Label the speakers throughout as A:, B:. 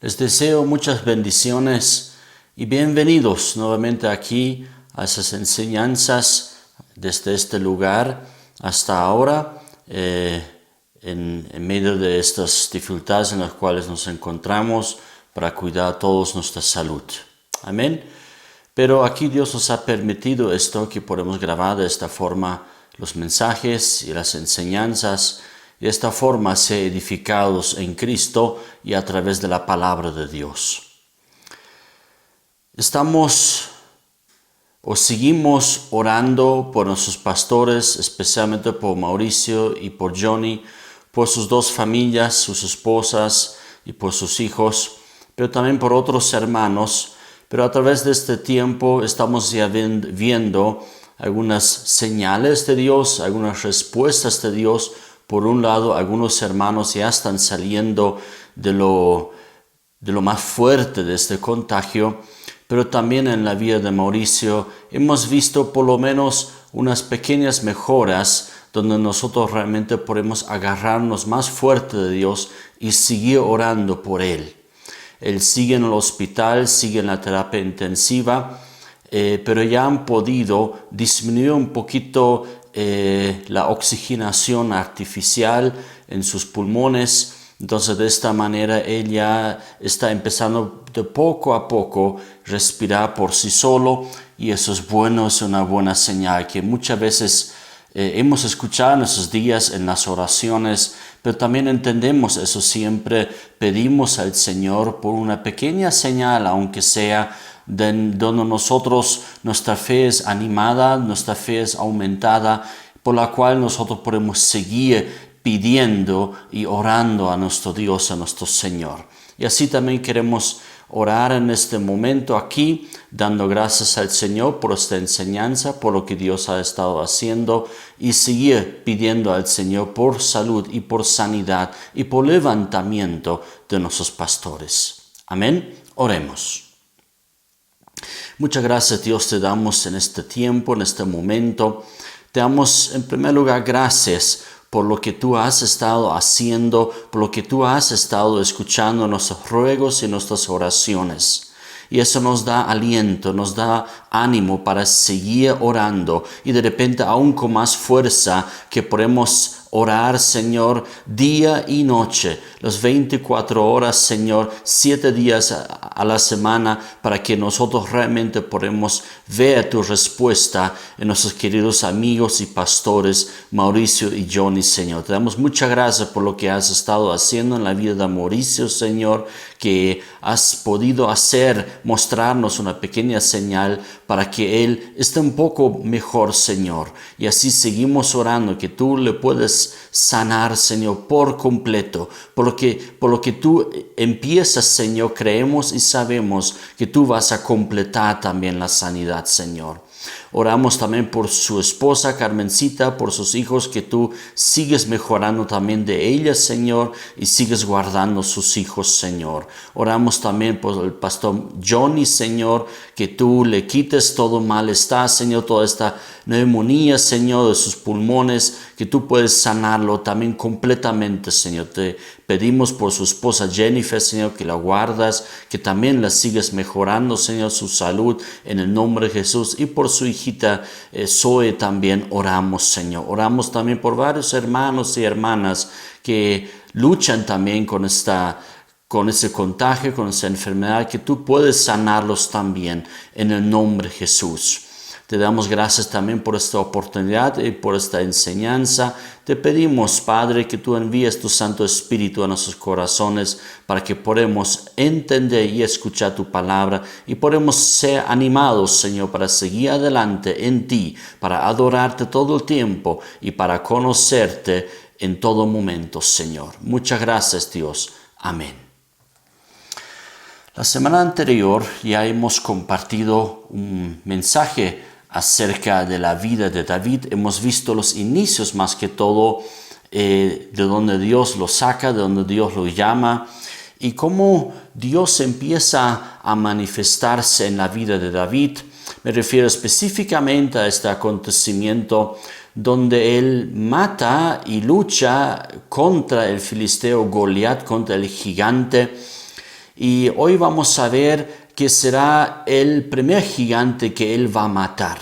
A: Les deseo muchas bendiciones y bienvenidos nuevamente aquí a esas enseñanzas desde este lugar hasta ahora, en medio de estas dificultades en las cuales nos encontramos para cuidar a todos nuestra salud. Amén. Pero aquí Dios nos ha permitido esto, que podemos grabar de esta forma los mensajes y las enseñanzas, y de esta forma ser edificados en Cristo y a través de la palabra de Dios. Seguimos orando por nuestros pastores, especialmente por Mauricio y por Johnny, por sus dos familias, sus esposas y por sus hijos, pero también por otros hermanos. Pero a través de este tiempo estamos ya viendo algunas señales de Dios, algunas respuestas de Dios. Por un lado, algunos hermanos ya están saliendo de lo más fuerte de este contagio, pero también en la vida de Mauricio hemos visto por lo menos unas pequeñas mejoras donde nosotros realmente podemos agarrarnos más fuerte de Dios y seguir orando por él. Él sigue en el hospital, sigue en la terapia intensiva, pero ya han podido disminuir un poquito la oxigenación artificial en sus pulmones. Entonces de esta manera él ya está empezando de poco a poco respirar por sí solo, y eso es bueno, es una buena señal que muchas veces hemos escuchado en esos días en las oraciones, pero también entendemos eso, siempre pedimos al Señor por una pequeña señal, aunque sea donde nosotros, nuestra fe es animada, nuestra fe es aumentada, por la cual nosotros podemos seguir pidiendo y orando a nuestro Dios, a nuestro Señor. Y así también queremos orar en este momento aquí, dando gracias al Señor por esta enseñanza, por lo que Dios ha estado haciendo, y seguir pidiendo al Señor por salud y por sanidad y por levantamiento de nuestros pastores. Amén. Oremos. Muchas gracias, Dios, te damos en este tiempo, en este momento. Te damos en primer lugar gracias por lo que tú has estado haciendo, por lo que tú has estado escuchando nuestros ruegos y nuestras oraciones. Y eso nos da aliento, nos da ánimo para seguir orando, y de repente aún con más fuerza que podemos orar, Señor, día y noche, las 24 horas, Señor, 7 días a la semana, para que nosotros realmente podamos ver tu respuesta en nuestros queridos amigos y pastores, Mauricio y Johnny, Señor. Te damos muchas gracias por lo que has estado haciendo en la vida de Mauricio, Señor, que has podido mostrarnos una pequeña señal para que él esté un poco mejor, Señor. Y así seguimos orando, que tú le puedes sanar, Señor, por completo. Por lo que tú empiezas, Señor, creemos y sabemos que tú vas a completar también la sanidad, Señor. Oramos también por su esposa Carmencita, por sus hijos, que tú sigues mejorando también de ellas, Señor, y sigues guardando sus hijos, Señor. Oramos también por el pastor Johnny, Señor, que tú le quites todo malestar, Señor, toda esta neumonía, Señor, de sus pulmones, que tú puedes sanarlo también completamente, Señor. Te pedimos por su esposa Jennifer, Señor, que la guardas, que también la sigues mejorando, Señor, su salud, en el nombre de Jesús. Y por su hijita Zoe también oramos, Señor. Oramos también por varios hermanos y hermanas que luchan también con ese contagio, con esa enfermedad, que tú puedes sanarlos también en el nombre de Jesús. Te damos gracias también por esta oportunidad y por esta enseñanza. Te pedimos, Padre, que tú envíes tu Santo Espíritu a nuestros corazones para que podamos entender y escuchar tu palabra, y podemos ser animados, Señor, para seguir adelante en ti, para adorarte todo el tiempo y para conocerte en todo momento, Señor. Muchas gracias, Dios. Amén. La semana anterior ya hemos compartido un mensaje acerca de la vida de David. Hemos visto los inicios, más que todo, de donde Dios lo saca, de donde Dios lo llama, y cómo Dios empieza a manifestarse en la vida de David. Me refiero específicamente a este acontecimiento donde él mata y lucha contra el filisteo Goliat, contra el gigante. Y hoy vamos a ver que será el primer gigante que él va a matar.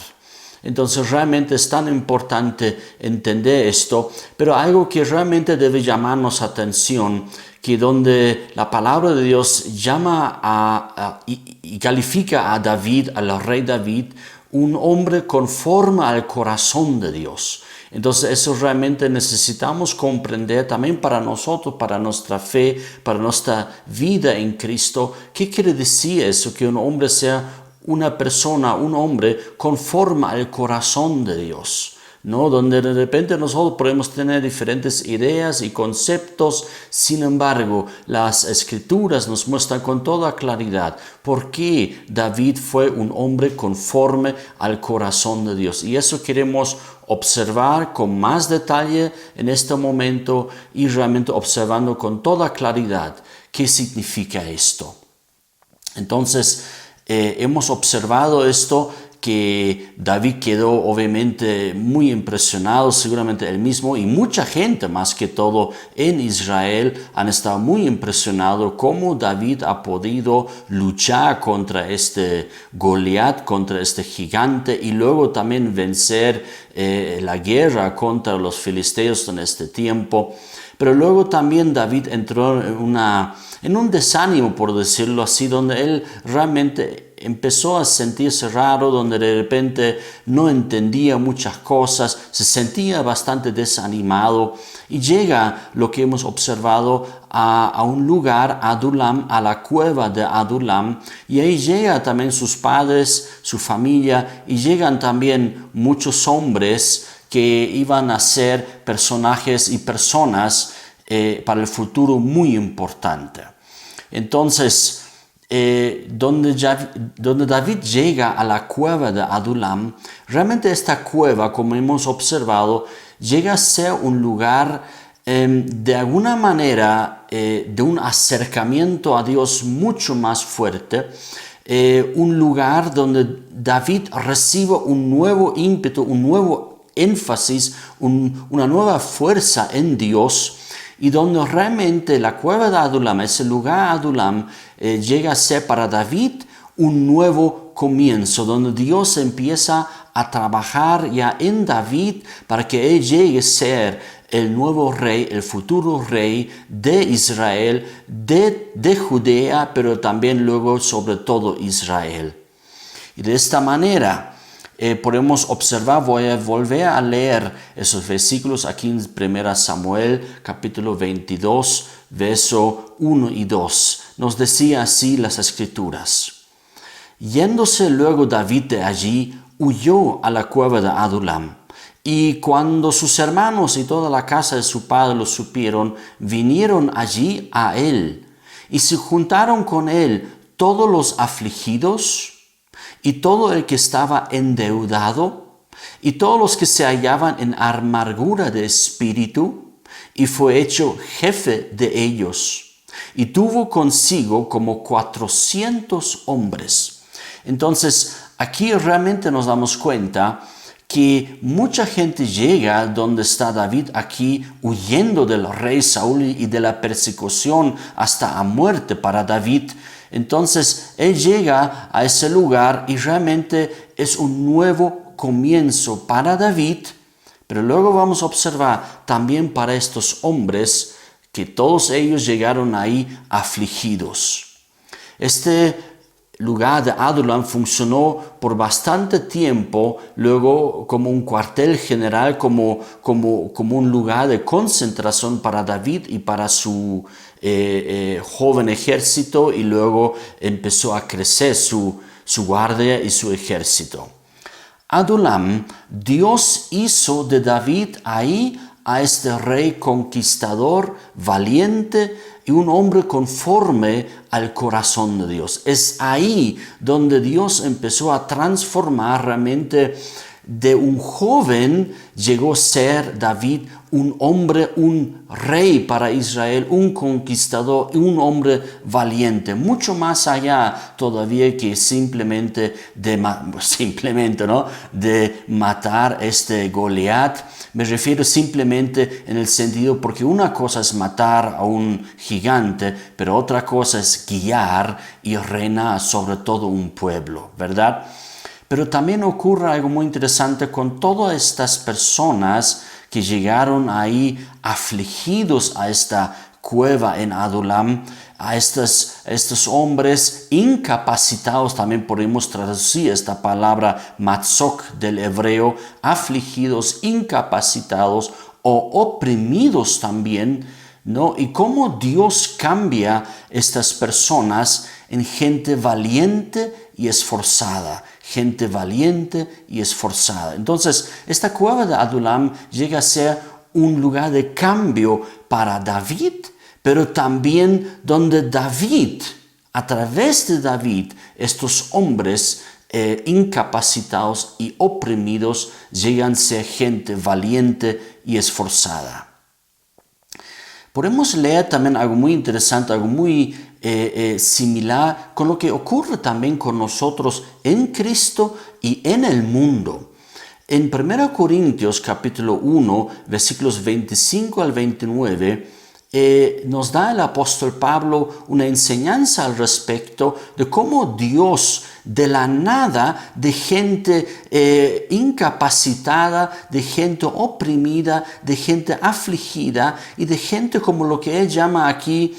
A: Entonces realmente es tan importante entender esto, pero algo que realmente debe llamarnos atención, que donde la palabra de Dios llama y califica a David, al rey David, un hombre conforme al corazón de Dios. Entonces eso realmente necesitamos comprender también para nosotros, para nuestra fe, para nuestra vida en Cristo. ¿Qué quiere decir eso? Que un hombre sea una persona, un hombre conforme al corazón de Dios, ¿no? Donde de repente nosotros podemos tener diferentes ideas y conceptos, sin embargo, las Escrituras nos muestran con toda claridad por qué David fue un hombre conforme al corazón de Dios. Y eso queremos observar con más detalle en este momento y realmente observando con toda claridad qué significa esto. Entonces, hemos observado esto, que David quedó obviamente muy impresionado, seguramente él mismo y mucha gente más que todo en Israel han estado muy impresionados cómo David ha podido luchar contra este Goliat, contra este gigante y luego también vencer la guerra contra los filisteos en este tiempo. Pero luego también David entró en un desánimo, por decirlo así, donde él realmente empezó a sentirse raro, donde de repente no entendía muchas cosas, se sentía bastante desanimado y llega lo que hemos observado a un lugar, Adulam, a la cueva de Adulam, y ahí llega también sus padres, su familia, y llegan también muchos hombres que iban a ser personajes y personas para el futuro muy importante. Entonces, donde David llega a la cueva de Adulam, realmente esta cueva, como hemos observado, llega a ser un lugar de alguna manera de un acercamiento a Dios mucho más fuerte, un lugar donde David recibe un nuevo ímpetu, un nuevo énfasis, una nueva fuerza en Dios, y donde realmente la cueva de Adulam, ese lugar Adulam, llega a ser para David un nuevo comienzo, donde Dios empieza a trabajar ya en David para que él llegue a ser el nuevo rey, el futuro rey de Israel, de Judea, pero también luego sobre todo Israel. Y de esta manera podemos observar, voy a volver a leer esos versículos aquí en 1 Samuel capítulo 22, verso 1 y 2. Nos decía así las Escrituras. Yéndose luego David de allí, huyó a la cueva de Adulam. Y cuando sus hermanos y toda la casa de su padre lo supieron, vinieron allí a él. Y se juntaron con él todos los afligidos, y todo el que estaba endeudado, y todos los que se hallaban en amargura de espíritu, y fue hecho jefe de ellos. Y tuvo consigo como 400 hombres. Entonces, aquí realmente nos damos cuenta que mucha gente llega donde está David aquí, huyendo del rey Saúl y de la persecución hasta a muerte para David. Entonces él llega a ese lugar y realmente es un nuevo comienzo para David, pero luego vamos a observar también para estos hombres que todos ellos llegaron ahí afligidos. Este lugar de Adulam funcionó por bastante tiempo, luego como un cuartel general, como un lugar de concentración para David y para su joven ejército, y luego empezó a crecer su guardia y su ejército. Adulam, Dios hizo de David ahí a este rey conquistador, valiente y un hombre conforme al corazón de Dios. Es ahí donde Dios empezó a transformar realmente de un joven llegó a ser David un hombre, un rey para Israel, un conquistador, un hombre valiente, mucho más allá todavía que simplemente de matar Goliat. Me refiero simplemente en el sentido, porque una cosa es matar a un gigante, pero otra cosa es guiar y reinar sobre todo un pueblo, ¿verdad? Pero también ocurre algo muy interesante con todas estas personas que llegaron ahí afligidos a esta cueva en Adulam, a estos hombres incapacitados, también podemos traducir esta palabra matzok del hebreo, afligidos, incapacitados o oprimidos también, ¿no? Y cómo Dios cambia estas personas en gente valiente y esforzada. Gente valiente y esforzada. Entonces, esta cueva de Adulam llega a ser un lugar de cambio para David, pero también donde David, a través de David, estos hombres incapacitados y oprimidos llegan a ser gente valiente y esforzada. Podemos leer también algo muy interesante, algo muy similar con lo que ocurre también con nosotros en Cristo y en el mundo. En 1 Corintios capítulo 1, versículos 25 al 29, nos da el apóstol Pablo una enseñanza al respecto de cómo Dios de la nada, de gente incapacitada, de gente oprimida, de gente afligida y de gente como lo que él llama aquí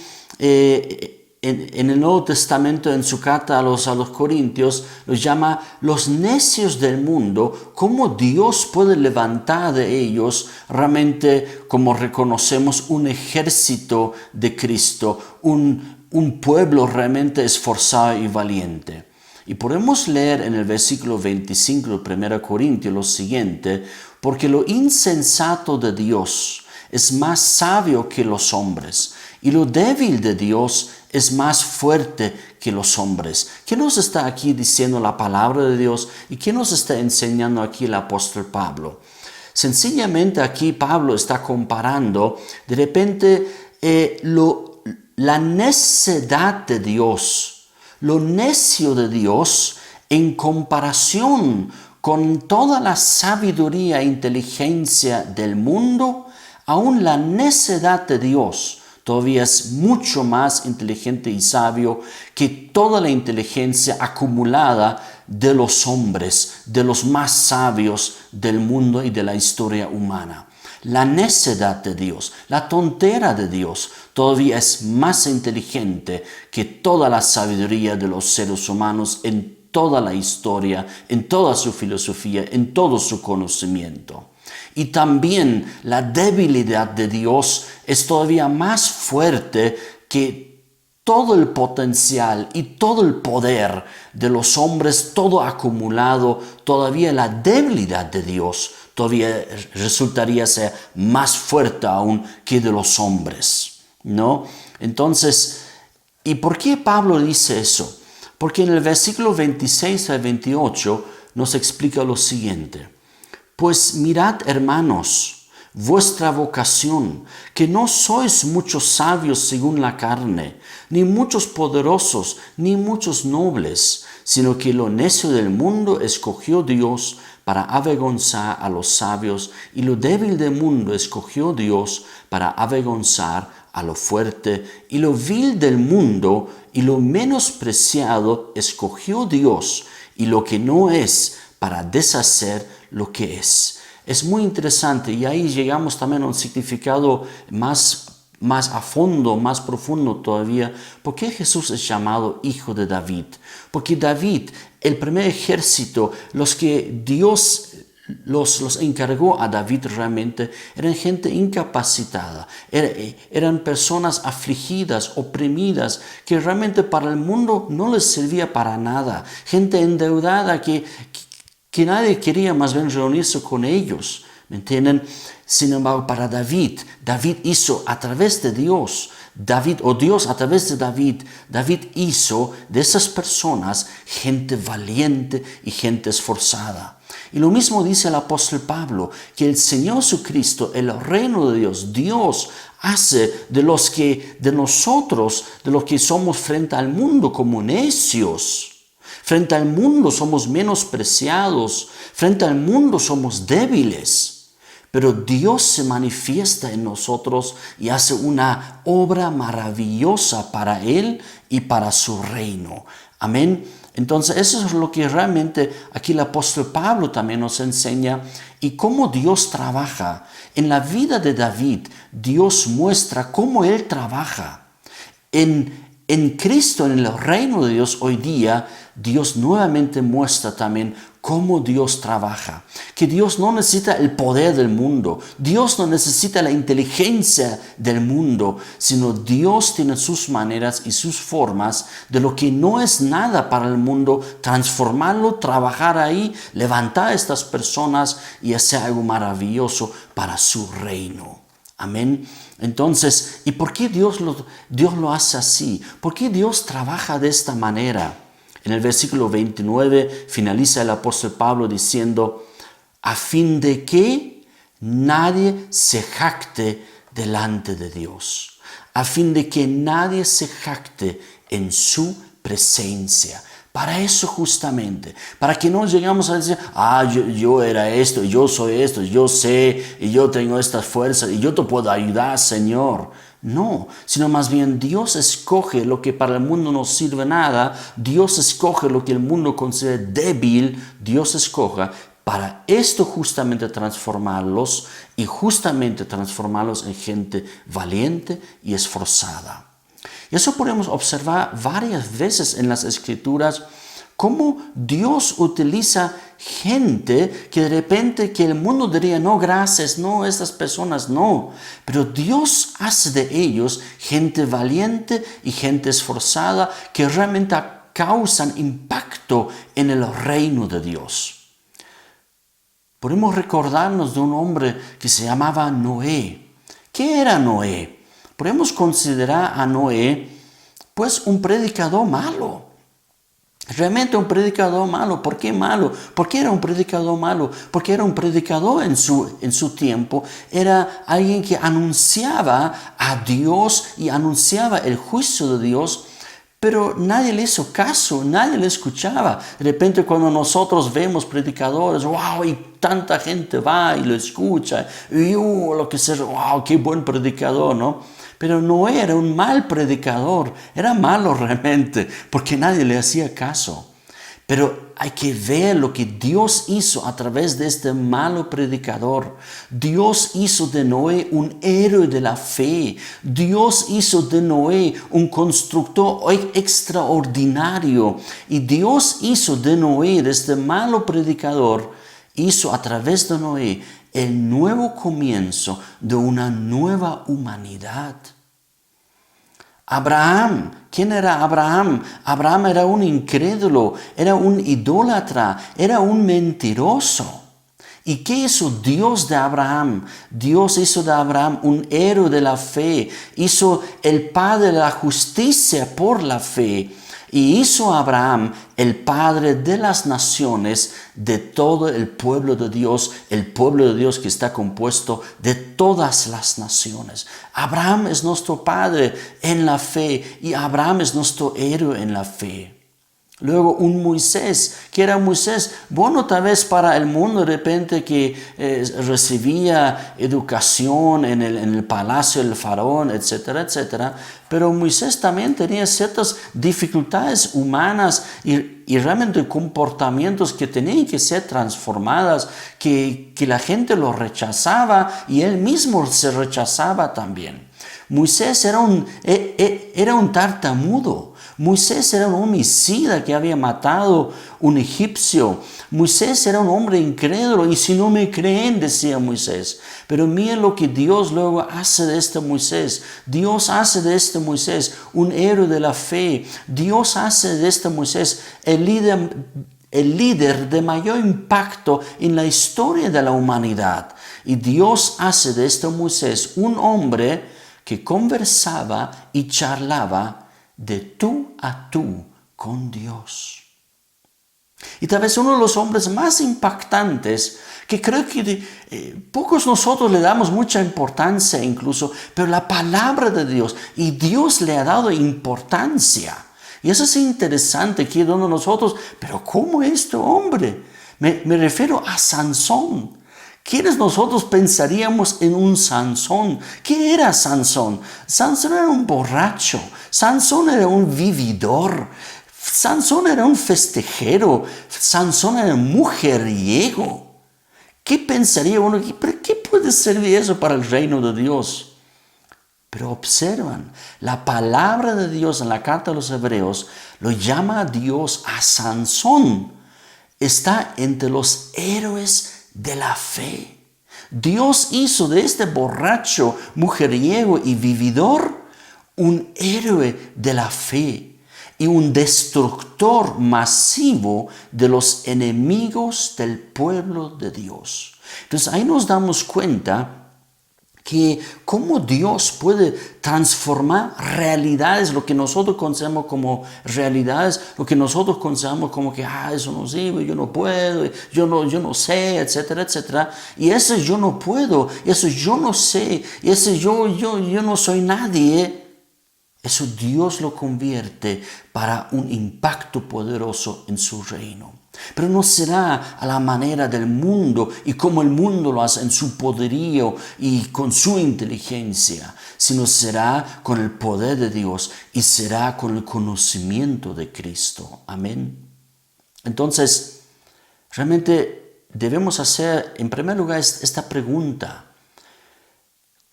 A: en el Nuevo Testamento, en su carta a los Corintios, los llama los necios del mundo, cómo Dios puede levantar de ellos realmente, como reconocemos, un ejército de Cristo, un pueblo realmente esforzado y valiente. Y podemos leer en el versículo 25 de 1 Corintios lo siguiente: porque lo insensato de Dios es más sabio que los hombres, y lo débil de Dios es más fuerte que los hombres. ¿Qué nos está aquí diciendo la palabra de Dios y qué nos está enseñando aquí el apóstol Pablo? Sencillamente aquí Pablo está comparando de repente la necedad de Dios, lo necio de Dios en comparación con toda la sabiduría e inteligencia del mundo. Aún la necedad de Dios todavía es mucho más inteligente y sabio que toda la inteligencia acumulada de los hombres, de los más sabios del mundo y de la historia humana. La necedad de Dios, la tontera de Dios, todavía es más inteligente que toda la sabiduría de los seres humanos en toda la historia, en toda su filosofía, en todo su conocimiento. Y también la debilidad de Dios es todavía más fuerte que todo el potencial y todo el poder de los hombres, todo acumulado. Todavía la debilidad de Dios todavía resultaría ser más fuerte aún que de los hombres, ¿no? Entonces, ¿y por qué Pablo dice eso? Porque en el versículo 26 al 28 nos explica lo siguiente: pues mirad, hermanos, vuestra vocación, que no sois muchos sabios según la carne, ni muchos poderosos, ni muchos nobles, sino que lo necio del mundo escogió Dios para avergonzar a los sabios, y lo débil del mundo escogió Dios para avergonzar a lo fuerte, y lo vil del mundo y lo menospreciado escogió Dios, y lo que no es, para deshacer lo que es. Es muy interesante, y ahí llegamos también a un significado más a fondo, más profundo todavía. ¿Por qué Jesús es llamado Hijo de David? Porque David, el primer ejército, los que Dios los encargó a David realmente, eran gente incapacitada, eran personas afligidas, oprimidas, que realmente para el mundo no les servía para nada, gente endeudada que nadie quería más bien reunirse con ellos, ¿me entienden? Sin embargo, para David hizo a través de Dios, Dios a través de David hizo de esas personas gente valiente y gente esforzada. Y lo mismo dice el apóstol Pablo, que el Señor Jesucristo, el reino de Dios, Dios hace de los que somos frente al mundo como necios. Frente al mundo somos menospreciados, frente al mundo somos débiles. Pero Dios se manifiesta en nosotros y hace una obra maravillosa para Él y para su reino. Amén. Entonces eso es lo que realmente aquí el apóstol Pablo también nos enseña y cómo Dios trabaja. En la vida de David, Dios muestra cómo Él trabaja. En Cristo, en el reino de Dios hoy día, Dios nuevamente muestra también cómo Dios trabaja. Que Dios no necesita el poder del mundo. Dios no necesita la inteligencia del mundo, sino Dios tiene sus maneras y sus formas de lo que no es nada para el mundo, transformarlo, trabajar ahí, levantar a estas personas y hacer algo maravilloso para su reino. Amén. Entonces, ¿y por qué Dios lo hace así? ¿Por qué Dios trabaja de esta manera? En el versículo 29 finaliza el apóstol Pablo diciendo, a fin de que nadie se jacte delante de Dios, a fin de que nadie se jacte en su presencia. Para eso justamente, para que no llegamos a decir, yo era esto, yo soy esto, yo sé, y yo tengo estas fuerzas, y yo te puedo ayudar, Señor. No, sino más bien Dios escoge lo que para el mundo no sirve nada, Dios escoge lo que el mundo considera débil, Dios escoge para esto justamente transformarlos y justamente transformarlos en gente valiente y esforzada. Y eso podemos observar varias veces en las Escrituras, cómo Dios utiliza gente que de repente que el mundo diría, no, gracias, no, estas personas no. Pero Dios hace de ellos gente valiente y gente esforzada que realmente causan impacto en el reino de Dios. Podemos recordarnos de un hombre que se llamaba Noé. ¿Qué era Noé? Podemos considerar a Noé pues un predicador malo. Realmente un predicador malo. ¿Por qué malo? ¿Por qué era un predicador malo? Porque era un predicador en su tiempo. Era alguien que anunciaba a Dios y anunciaba el juicio de Dios. Pero nadie le hizo caso, nadie le escuchaba. De repente cuando nosotros vemos predicadores, wow, y tanta gente va y lo escucha. Y lo que sea, wow, qué buen predicador, ¿no? Pero no era un mal predicador, era malo realmente, porque nadie le hacía caso. Pero hay que ver lo que Dios hizo a través de este malo predicador. Dios hizo de Noé un héroe de la fe. Dios hizo de Noé un constructor extraordinario. Y Dios hizo de Noé, de este malo predicador, hizo a través de Noé el nuevo comienzo de una nueva humanidad. Abraham, ¿quién era Abraham? Abraham era un incrédulo, era un idólatra, era un mentiroso. ¿Y qué hizo Dios de Abraham? Dios hizo de Abraham un héroe de la fe, hizo el padre de la justicia por la fe. Y hizo a Abraham el padre de las naciones, de todo el pueblo de Dios que está compuesto de todas las naciones. Abraham es nuestro padre en la fe y Abraham es nuestro héroe en la fe. Luego un Moisés, ¿qué era Moisés? Bueno, tal vez para el mundo de repente que recibía educación en el palacio del faraón, etcétera, etcétera. Pero Moisés también tenía ciertas dificultades humanas y realmente comportamientos que tenían que ser transformadas, que la gente lo rechazaba y él mismo se rechazaba también. Moisés era un tartamudo. Moisés era un homicida que había matado un egipcio. Moisés era un hombre incrédulo y si no me creen, decía Moisés. Pero miren lo que Dios luego hace de este Moisés. Dios hace de este Moisés un héroe de la fe. Dios hace de este Moisés el líder de mayor impacto en la historia de la humanidad. Y Dios hace de este Moisés un hombre que conversaba y charlaba de tú a tú con Dios. Y tal vez uno de los hombres más impactantes, que creo que pocos nosotros le damos mucha importancia incluso, pero la palabra de Dios, y Dios le ha dado importancia. Y eso es interesante aquí donde nosotros, pero ¿cómo este hombre? Me refiero a Sansón. ¿Quiénes nosotros pensaríamos en un Sansón? ¿Qué era Sansón? Sansón era un borracho. Sansón era un vividor. Sansón era un festejero. Sansón era un mujeriego. ¿Qué pensaría uno? ¿Pero qué puede servir eso para el reino de Dios? Pero observan, la palabra de Dios en la carta a los Hebreos lo llama a Dios a Sansón. Está entre los héroes de la fe. Dios hizo de este borracho, mujeriego y vividor un héroe de la fe y un destructor masivo de los enemigos del pueblo de Dios. Entonces ahí nos damos cuenta que cómo Dios puede transformar realidades, lo que nosotros consideramos como realidades, lo que nosotros consideramos como que, eso no sirve, yo no puedo, yo no sé, etcétera, etcétera. Y ese yo no puedo, eso yo no sé, ese yo no soy nadie. Eso Dios lo convierte para un impacto poderoso en su reino. Pero no será a la manera del mundo y como el mundo lo hace en su poderío y con su inteligencia, sino será con el poder de Dios y será con el conocimiento de Cristo. Amén. Entonces, realmente debemos hacer en primer lugar esta pregunta.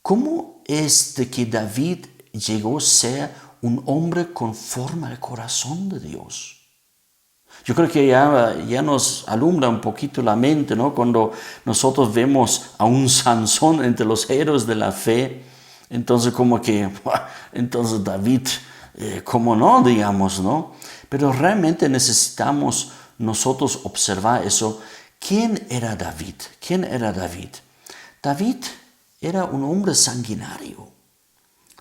A: ¿Cómo es de que David llegó a ser un hombre conforme al corazón de Dios? Yo creo que ya nos alumbra un poquito la mente, ¿no? Cuando nosotros vemos a un Sansón entre los héroes de la fe, entonces como que, entonces David, ¿cómo no? Digamos, ¿no? Pero realmente necesitamos nosotros observar eso. ¿Quién era David? ¿Quién era David? David era un hombre sanguinario.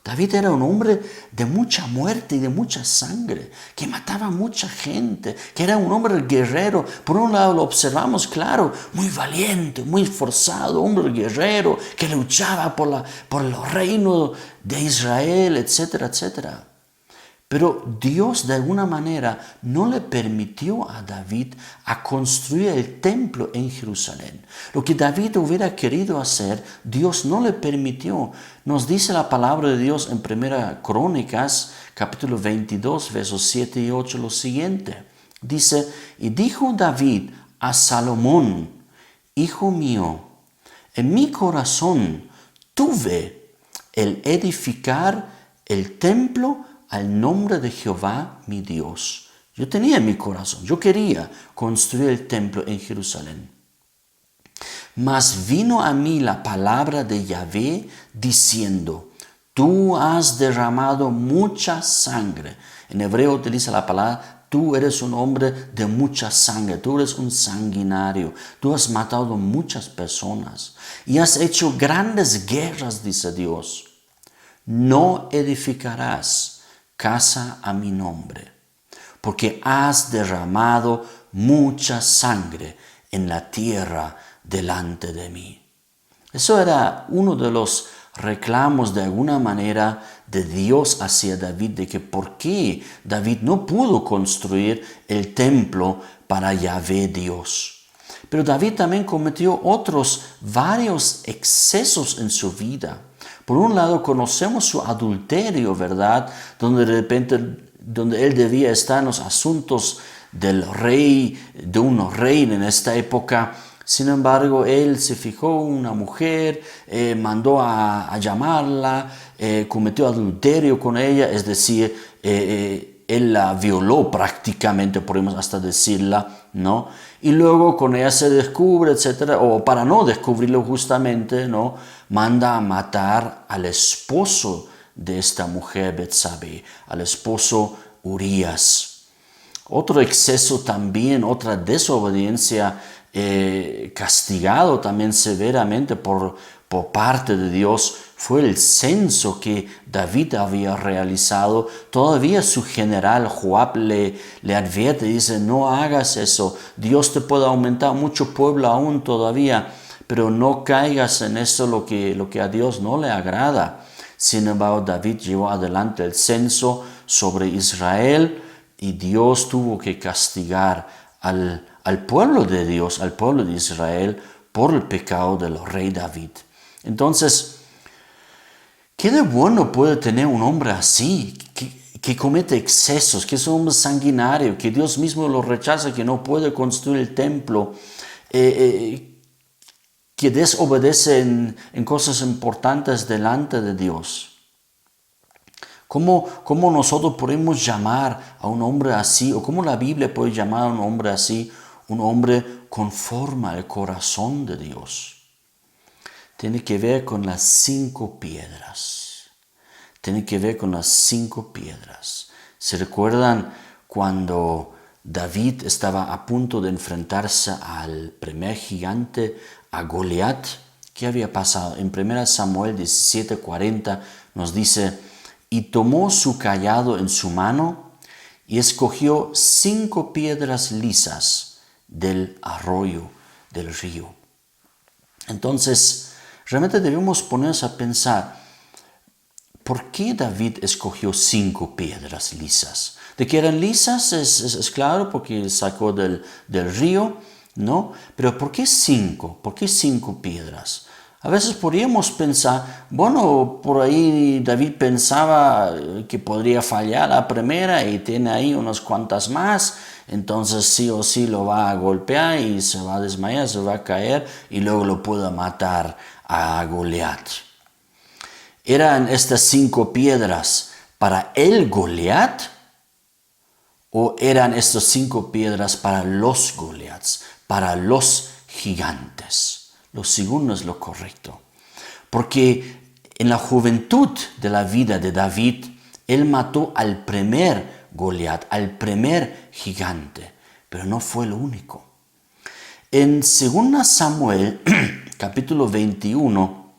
A: David era un hombre de mucha muerte y de mucha sangre, que mataba a mucha gente, que era un hombre guerrero. Por un lado lo observamos, claro, muy valiente, muy esforzado, hombre guerrero, que luchaba por el reino de Israel, etcétera, etcétera. Pero Dios de alguna manera no le permitió a David a construir el templo en Jerusalén. Lo que David hubiera querido hacer, Dios no le permitió. Nos dice la palabra de Dios en 1 Crónicas, capítulo 22, versos 7 y 8, lo siguiente. Dice, y dijo David a Salomón, hijo mío, en mi corazón tuve el edificar el templo al nombre de Jehová mi Dios. Yo tenía en mi corazón, yo quería construir el templo en Jerusalén. Mas vino a mí la palabra de Yahvé diciendo, tú has derramado mucha sangre. En hebreo utiliza la palabra, tú eres un hombre de mucha sangre, tú eres un sanguinario, tú has matado muchas personas y has hecho grandes guerras, dice Dios. No edificarás casa a mi nombre, porque has derramado mucha sangre en la tierra delante de mí. Eso era uno de los reclamos de alguna manera de Dios hacia David, de que por qué David no pudo construir el templo para Yahvé Dios. Pero David también cometió varios excesos en su vida. Por un lado, conocemos su adulterio, ¿verdad? Donde de repente, donde él debía estar en los asuntos del rey, de un rey en esta época. Sin embargo, él se fijó en una mujer, mandó a llamarla, cometió adulterio con ella, es decir, él la violó prácticamente, podemos hasta decirla, ¿no? Y luego con ella se descubre, etcétera, o para no descubrirlo justamente, ¿no? Manda a matar al esposo de esta mujer, Betsabé, al esposo Urías. Otro exceso también, otra desobediencia, castigado también severamente por por parte de Dios fue el censo que David había realizado. Todavía su general Joab le advierte, dice, no hagas eso, Dios te puede aumentar mucho pueblo aún todavía, pero no caigas en eso lo que a Dios no le agrada. Sin embargo, David llevó adelante el censo sobre Israel y Dios tuvo que castigar al pueblo de Dios, al pueblo de Israel, por el pecado del rey David. Entonces, ¿qué de bueno puede tener un hombre así, que comete excesos, que es un hombre sanguinario, que Dios mismo lo rechaza, que no puede construir el templo, que desobedece en cosas importantes delante de Dios? ¿Cómo nosotros podemos llamar a un hombre así, o cómo la Biblia puede llamar a un hombre así, un hombre conforme al corazón de Dios? Tiene que ver con las 5 piedras. Tiene que ver con las 5 piedras. ¿Se recuerdan cuando David estaba a punto de enfrentarse al primer gigante, a Goliat? ¿Qué había pasado? En 1 Samuel 17:40 nos dice: y tomó su cayado en su mano y escogió 5 piedras lisas del arroyo, del río. Entonces, realmente debemos ponernos a pensar, ¿por qué David escogió 5 piedras lisas? De que eran lisas es claro, porque sacó del río, ¿no? Pero ¿por qué 5? ¿Por qué 5 piedras? A veces podríamos pensar, bueno, por ahí David pensaba que podría fallar la primera y tiene ahí unas cuantas más, entonces sí o sí lo va a golpear y se va a desmayar, se va a caer y luego lo puede matar a Goliat. ¿Eran estas 5 piedras para el Goliat o eran estas 5 piedras para los Goliats, para los gigantes? Lo segundo es lo correcto, porque en la juventud de la vida de David, él mató al primer Goliat, al primer gigante, pero no fue el único. En 2 Samuel, capítulo 21,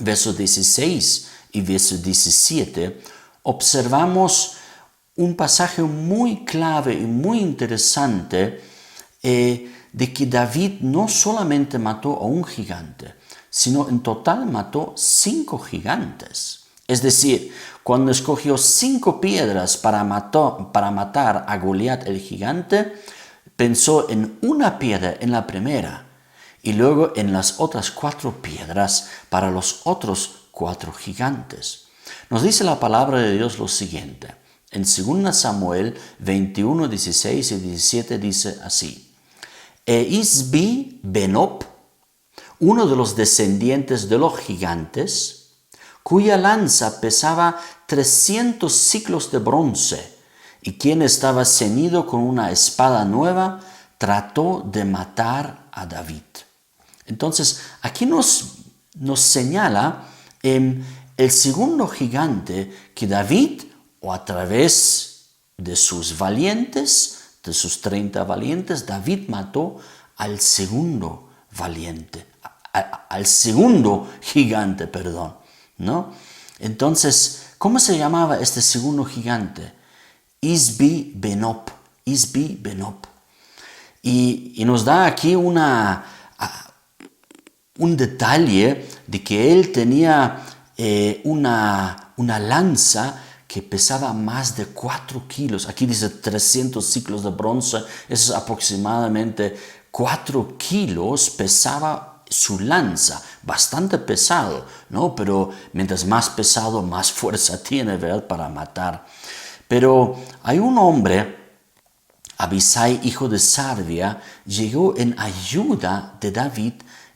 A: versos 16 y verso 17, observamos un pasaje muy clave y muy interesante de que David no solamente mató a un gigante, sino en total mató 5 gigantes. Es decir, cuando escogió 5 piedras para matar a Goliat el gigante, pensó en una piedra en la primera y luego en las otras 4 piedras para los otros 4 gigantes. Nos dice la palabra de Dios lo siguiente. En 2 Samuel 21, 16 y 17 dice así: e Isbi Benob, uno de los descendientes de los gigantes, cuya lanza pesaba 300 siclos de bronce, y quien estaba ceñido con una espada nueva, trató de matar a David. Entonces, aquí nos señala el segundo gigante que David, o a través de sus valientes, de sus 30 valientes, David mató al segundo valiente, al segundo gigante, perdón, ¿no? Entonces, ¿cómo se llamaba este segundo gigante? Isbi Benob, Isbi Benob. Y nos da aquí un detalle de que él tenía una lanza que pesaba más de 4 kilos. Aquí dice 300 siclos de bronce, eso es aproximadamente 4 kilos pesaba su lanza, bastante pesado, ¿no? Pero mientras más pesado, más fuerza tiene, ¿verdad?, para matar. Pero hay un hombre, Abisai, hijo de Sarvia, llegó en ayuda de David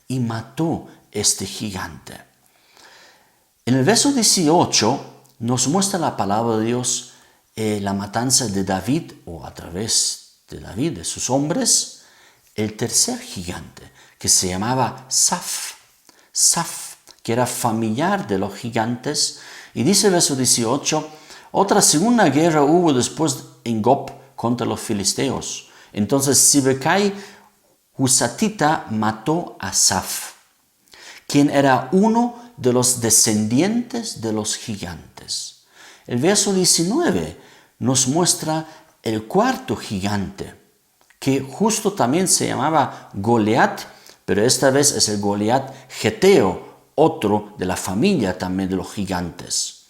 A: y mató este gigante. En el verso 18 nos muestra la palabra de Dios la matanza de David, o a través de David, de sus hombres, el tercer gigante, que se llamaba Saf, que era familiar de los gigantes. Y dice el verso 18, otra segunda guerra hubo después en Gob contra los filisteos. Entonces Sibecai Husatita mató a Saf, quien era uno de los descendientes de los gigantes. El verso 19 nos muestra el cuarto gigante, que justo también se llamaba Goliat, pero esta vez es el Goliat geteo, otro de la familia también de los gigantes.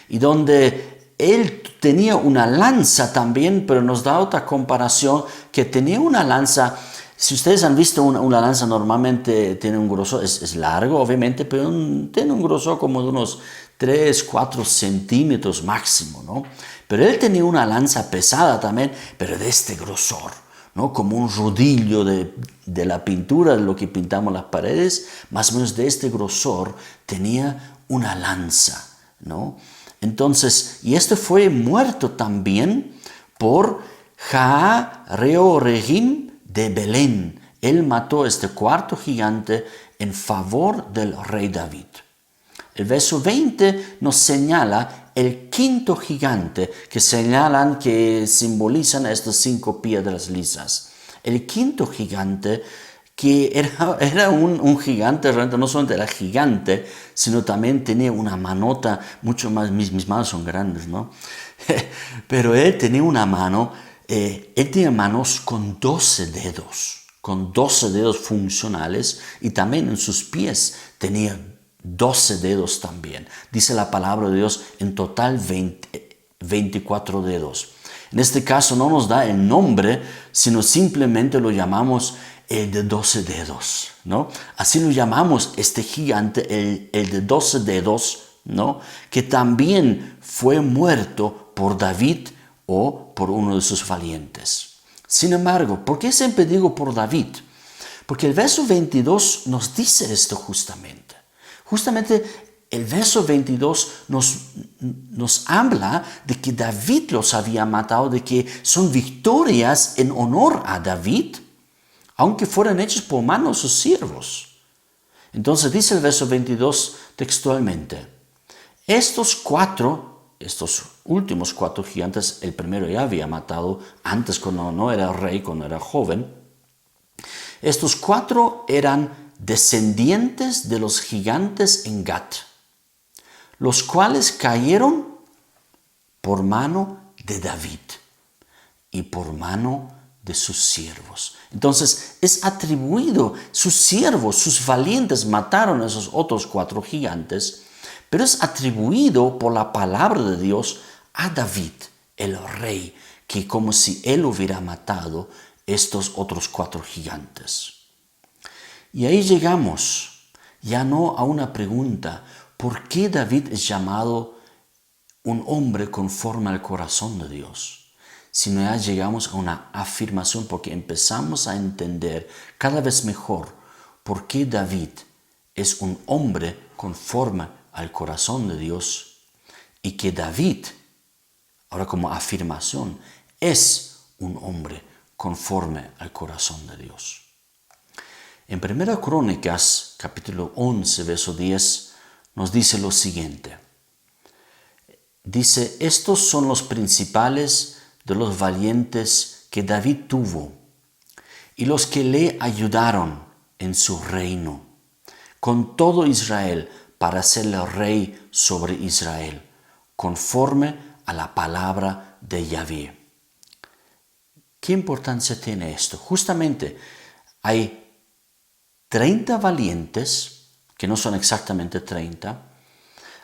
A: Y donde él tenía una lanza también, pero nos da otra comparación, que tenía una lanza. Si ustedes han visto una lanza, normalmente tiene un grosor, es largo obviamente, pero tiene un grosor como de unos 3, 4 centímetros máximo, ¿no? Pero él tenía una lanza pesada también, pero de este grosor, ¿no? Como un rodillo de la pintura, de lo que pintamos las paredes, más o menos de este grosor tenía una lanza, ¿no? Entonces, y este fue muerto también por Jah-reoregim de Belén. Él mató a este cuarto gigante en favor del rey David. El verso 20 nos señala el quinto gigante, que señalan, que simbolizan a estas 5 piedras lisas. El quinto gigante, que era un gigante, realmente no solamente era gigante, sino también tenía una manota mucho más, mis manos son grandes, ¿no? Pero él tenía una mano, él tenía manos con 12 dedos funcionales, y también en sus pies tenía 12 dedos también. Dice la palabra de Dios, en total 24 dedos. En este caso no nos da el nombre, sino simplemente lo llamamos el de 12 dedos, ¿no? Así lo llamamos este gigante, el de 12 dedos, ¿no? Que también fue muerto por David o por uno de sus valientes. Sin embargo, ¿por qué siempre digo por David? Porque el verso 22 nos dice esto justamente. Justamente el verso 22 nos habla de que David los había matado, de que son victorias en honor a David, aunque fueran hechos por mano de sus siervos. Entonces dice el verso 22 textualmente: estos últimos 4 gigantes, el primero ya había matado antes cuando no era rey, cuando era joven. Estos 4 eran descendientes de los gigantes en Gat, los cuales cayeron por mano de David y por mano de sus siervos. Entonces es atribuido, sus siervos, sus valientes mataron a esos otros 4 gigantes, pero es atribuido por la palabra de Dios a David, el rey, que como si él hubiera matado estos otros 4 gigantes. Y ahí llegamos ya no a una pregunta: ¿por qué David es llamado un hombre conforme al corazón de Dios? Sino ya llegamos a una afirmación, porque empezamos a entender cada vez mejor por qué David es un hombre conforme al corazón de Dios, y que David, ahora como afirmación, es un hombre conforme al corazón de Dios. En 1 Crónicas, capítulo 11, verso 10, nos dice lo siguiente. Dice: estos son los principales de los valientes que David tuvo, y los que le ayudaron en su reino, con todo Israel, para hacerle rey sobre Israel, conforme a la palabra de Yahvé. ¿Qué importancia tiene esto? Justamente hay 30 valientes, que no son exactamente 30,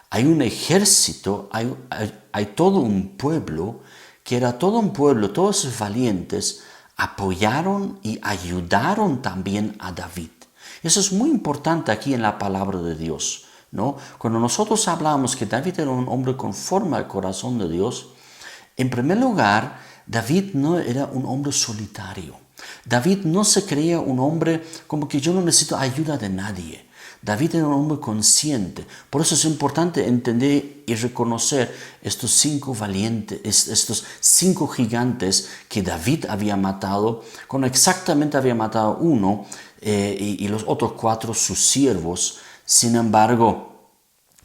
A: hay un ejército, hay todo un pueblo, que era todo un pueblo, todos esos valientes apoyaron y ayudaron también a David. Eso es muy importante aquí en la palabra de Dios, ¿no? Cuando nosotros hablamos que David era un hombre conforme al corazón de Dios, en primer lugar, David no era un hombre solitario. David no se creía un hombre como que yo no necesito ayuda de nadie. David era un hombre consciente. Por eso es importante entender y reconocer estos 5 valientes, estos 5 gigantes que David había matado, cuando exactamente había matado uno, y los otros 4 sus siervos. Sin embargo,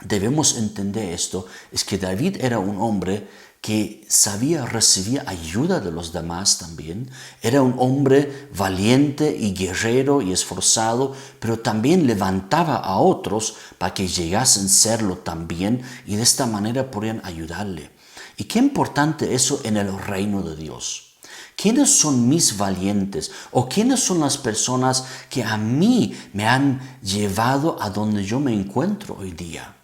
A: debemos entender esto, es que David era un hombre que sabía recibir ayuda de los demás también. Era un hombre valiente y guerrero y esforzado, pero también levantaba a otros para que llegasen a serlo también y de esta manera podían ayudarle. Y qué importante eso en el reino de Dios. ¿Quiénes son mis valientes? ¿O quiénes son las personas que a mí me han llevado a donde yo me encuentro hoy día?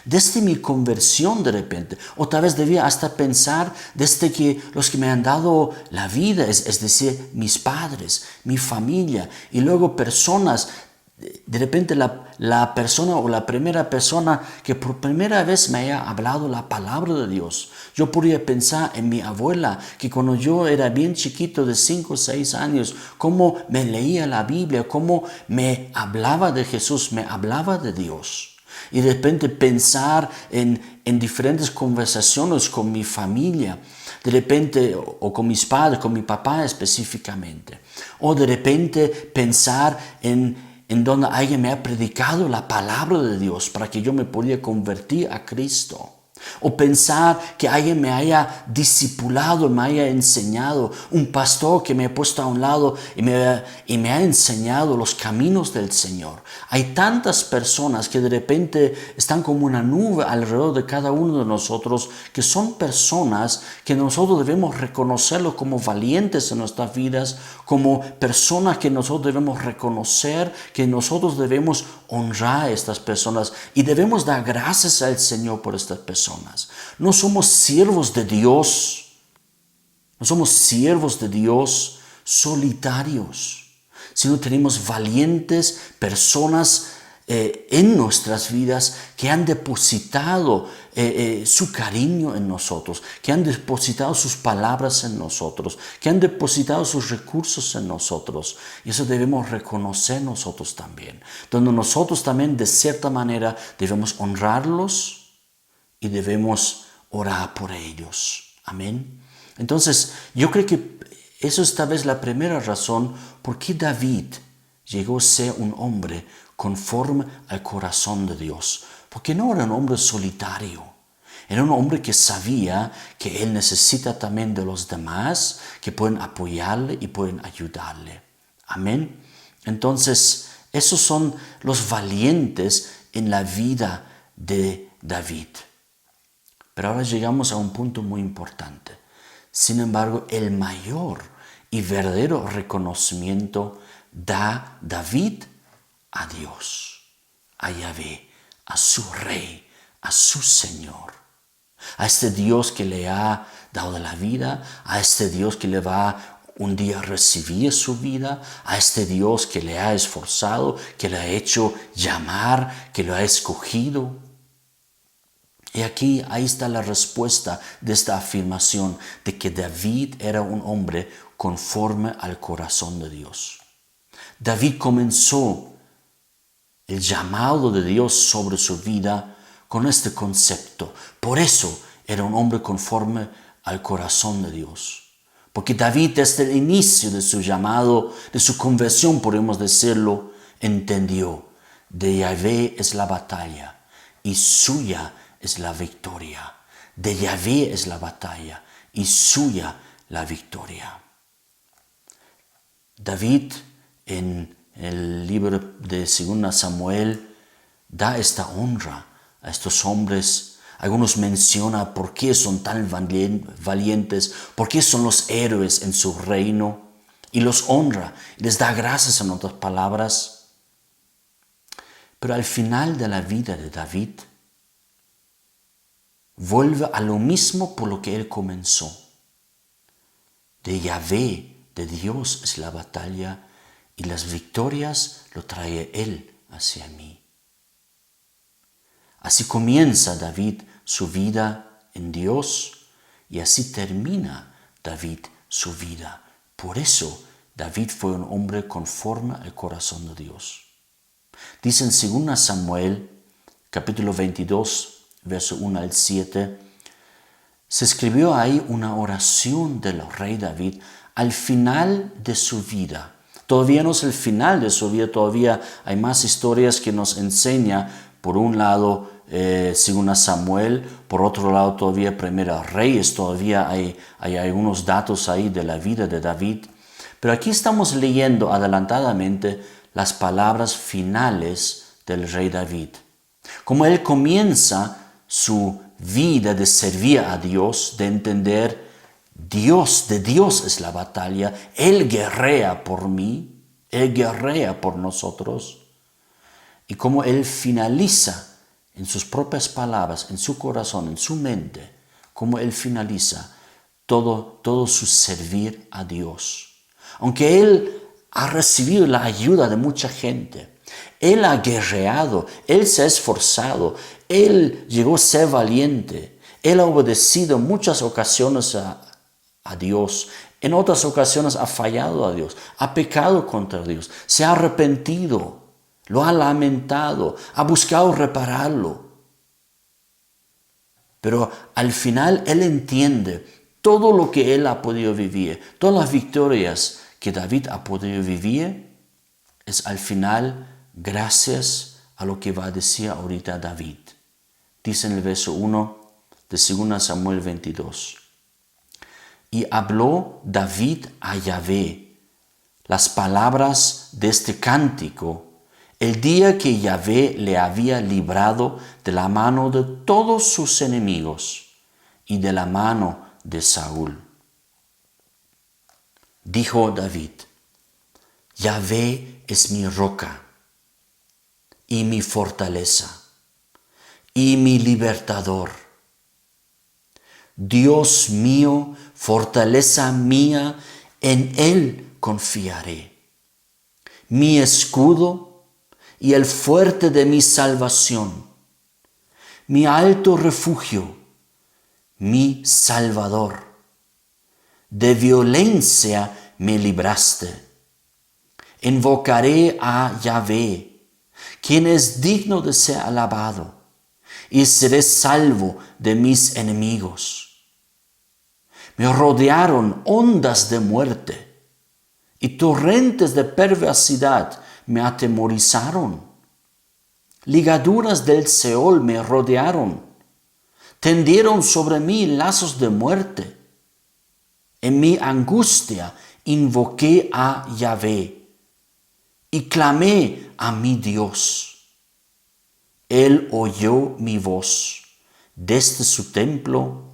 A: Desde mi conversión de repente, o tal vez debía hasta pensar desde que los que me han dado la vida, es decir, mis padres, mi familia, y luego personas, de repente la persona o la primera persona que por primera vez me haya hablado la palabra de Dios. Yo podría pensar en mi abuela, que cuando yo era bien chiquito de 5 o 6 años, cómo me leía la Biblia, cómo me hablaba de Jesús, me hablaba de Dios. Y de repente pensar en diferentes conversaciones con mi familia, de repente, o con mis padres, con mi papá específicamente. O de repente pensar en donde alguien me ha predicado la palabra de Dios para que yo me podía convertir a Cristo. O pensar que alguien me haya discipulado, me haya enseñado, un pastor que me ha puesto a un lado y me ha enseñado los caminos del Señor. Hay tantas personas que de repente están como una nube alrededor de cada uno de nosotros, que son personas que nosotros debemos reconocerlos como valientes en nuestras vidas, como personas que nosotros debemos reconocer, que nosotros debemos honrar a estas personas y debemos dar gracias al Señor por estas personas. No somos siervos de Dios, no somos siervos de Dios solitarios, sino tenemos valientes personas en nuestras vidas que han depositado su cariño en nosotros, que han depositado sus palabras en nosotros, que han depositado sus recursos en nosotros. Y eso debemos reconocer nosotros también, donde nosotros también de cierta manera debemos honrarlos y debemos orar por ellos. Amén. Entonces, yo creo que eso es tal vez la primera razón por qué David llegó a ser un hombre conforme al corazón de Dios. Porque no era un hombre solitario. Era un hombre que sabía que él necesita también de los demás, que pueden apoyarle y pueden ayudarle. Amén. Entonces, esos son los valientes en la vida de David. Pero ahora llegamos a un punto muy importante. Sin embargo, el mayor y verdadero reconocimiento da David a Dios, a Yahvé, a su Rey, a su Señor, a este Dios que le ha dado la vida, a este Dios que le va un día a recibir su vida, a este Dios que le ha esforzado, que le ha hecho llamar, que lo ha escogido. Y aquí, ahí está la respuesta de esta afirmación de que David era un hombre conforme al corazón de Dios. David comenzó el llamado de Dios sobre su vida con este concepto. Por eso era un hombre conforme al corazón de Dios. Porque David desde el inicio de su llamado, de su conversión, podemos decirlo, entendió: de Yahvé es la batalla y suya es la victoria. De Yahvé es la batalla y suya la victoria. David en el libro de 2 Samuel da esta honra a estos hombres. Algunos mencionan por qué son tan valientes, por qué son los héroes en su reino, y los honra, les da gracias en otras palabras. Pero al final de la vida de David, vuelve a lo mismo por lo que él comenzó. De Yahvé, de Dios es la batalla, y las victorias lo trae él hacia mí. Así comienza David su vida en Dios, y así termina David su vida. Por eso David fue un hombre conforme al corazón de Dios. Dice en 2 Samuel, capítulo 22, verso 1 al 7, se escribió ahí una oración del rey David al final de su vida. Todavía no es el final de su vida, todavía hay más historias que nos enseña, por un lado, según Samuel. Por otro lado, todavía Primera Reyes, todavía hay algunos datos ahí de la vida de David. Pero aquí estamos leyendo adelantadamente las palabras finales del rey David. Como él comienza su vida de servir a Dios, de entender de Dios es la batalla, Él guerrea por mí, Él guerrea por nosotros. Y como Él finaliza en sus propias palabras, en su corazón, en su mente, como Él finaliza todo su servir a Dios. Aunque Él ha recibido la ayuda de mucha gente, Él ha guerreado, Él se ha esforzado, Él llegó a ser valiente, Él ha obedecido en muchas ocasiones a Dios, en otras ocasiones ha fallado a Dios, ha pecado contra Dios, se ha arrepentido, lo ha lamentado, ha buscado repararlo. Pero al final Él entiende todo lo que Él ha podido vivir, todas las victorias que David ha podido vivir, es al final gracias a lo que va a decir ahorita David. Dice en el verso 1 de 2 Samuel 22. Y habló David a Yahvé las palabras de este cántico el día que Yahvé le había librado de la mano de todos sus enemigos y de la mano de Saúl. Dijo David: Yahvé es mi roca y mi fortaleza y mi libertador. Dios mío, fortaleza mía, en Él confiaré. Mi escudo y el fuerte de mi salvación, mi alto refugio, mi Salvador. De violencia me libraste. Invocaré a Yahvé, quien es digno de ser alabado, y seré salvo de mis enemigos. Me rodearon ondas de muerte, y torrentes de perversidad me atemorizaron. Ligaduras del Seol me rodearon, tendieron sobre mí lazos de muerte. En mi angustia invoqué a Yahvé y clamé a mi Dios. Él oyó mi voz desde su templo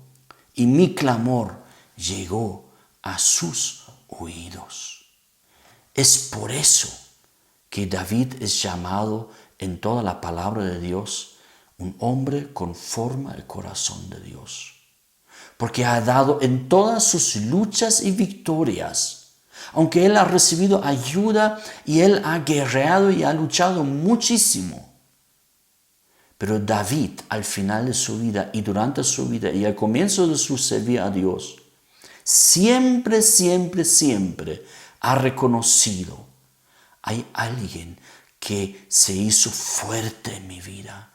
A: y mi clamor llegó a sus oídos. Es por eso que David es llamado en toda la palabra de Dios un hombre conforme al corazón de Dios. Porque ha dado en todas sus luchas y victorias, aunque él ha recibido ayuda y él ha guerreado y ha luchado muchísimo. Pero David, al final de su vida y durante su vida y al comienzo de su servir a Dios, siempre ha reconocido: hay alguien que se hizo fuerte en mi vida.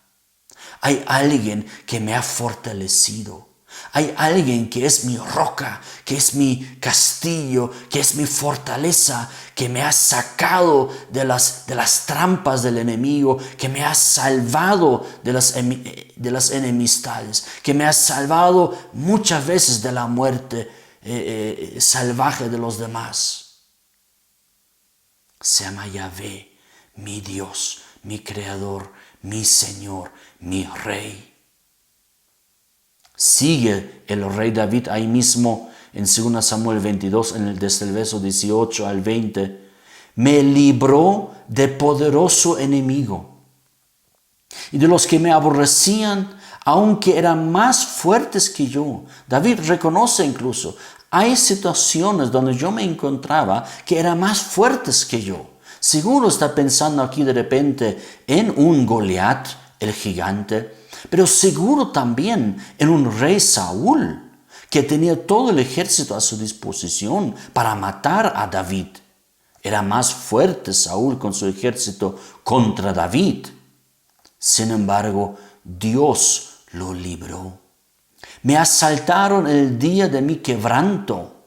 A: Hay alguien que me ha fortalecido. Hay alguien que es mi roca, que es mi castillo, que es mi fortaleza, que me ha sacado de las trampas del enemigo, que me ha salvado de las enemistades, que me ha salvado muchas veces de la muerte salvaje de los demás. Se llama Yahvé, mi Dios, mi Creador, mi Señor, mi Rey. Sigue el rey David ahí mismo en 2 Samuel 22, desde el verso 18 al 20. Me libró de poderoso enemigo y de los que me aborrecían, aunque eran más fuertes que yo. David reconoce incluso: hay situaciones donde yo me encontraba que eran más fuertes que yo. Seguro está pensando aquí de repente en un Goliat, el gigante, pero seguro también en un rey Saúl, que tenía todo el ejército a su disposición para matar a David. Era más fuerte Saúl con su ejército contra David. Sin embargo, Dios lo libró. Me asaltaron el día de mi quebranto,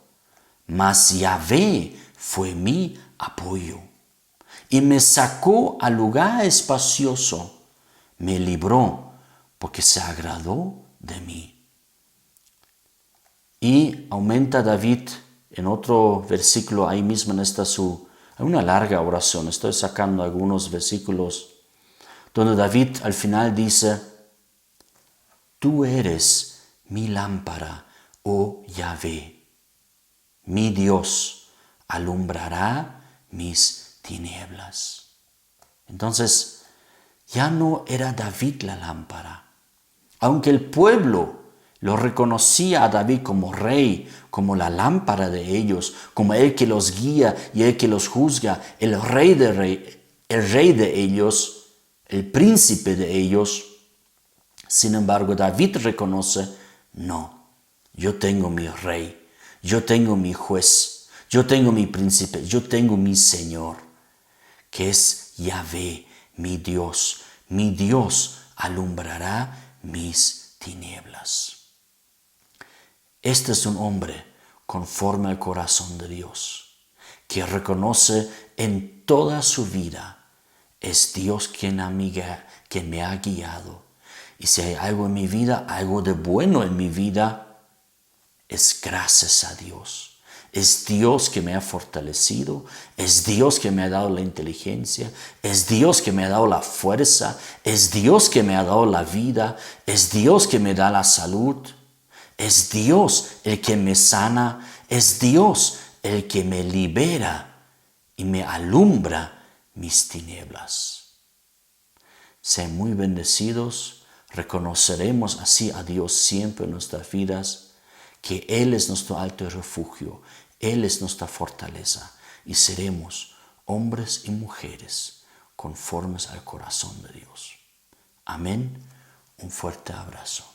A: mas Yahvé fue mi apoyo y me sacó al lugar espacioso, me libró porque se agradó de mí. Y aumenta David en otro versículo, ahí mismo hay una larga oración, estoy sacando algunos versículos, donde David al final dice, tú eres mi lámpara, oh Yahvé, mi Dios alumbrará mis tinieblas. Entonces, ya no era David la lámpara. Aunque el pueblo lo reconocía a David como rey, como la lámpara de ellos, como el que los guía y el que los juzga, el rey de ellos, el príncipe de ellos. Sin embargo, David reconoce, no, yo tengo mi rey, yo tengo mi juez, yo tengo mi príncipe, yo tengo mi Señor, que es Yahvé, mi Dios alumbrará mis tinieblas. Este es un hombre conforme al corazón de Dios, que reconoce en toda su vida, es Dios quien me ha guiado. Y si hay algo en mi vida, algo de bueno en mi vida, es gracias a Dios. Es Dios que me ha fortalecido, es Dios que me ha dado la inteligencia, es Dios que me ha dado la fuerza, es Dios que me ha dado la vida, es Dios que me da la salud, es Dios el que me sana, es Dios el que me libera y me alumbra mis tinieblas. Sean muy bendecidos, reconoceremos así a Dios siempre en nuestras vidas, que Él es nuestro alto refugio, Él es nuestra fortaleza y seremos hombres y mujeres conformes al corazón de Dios. Amén. Un fuerte abrazo.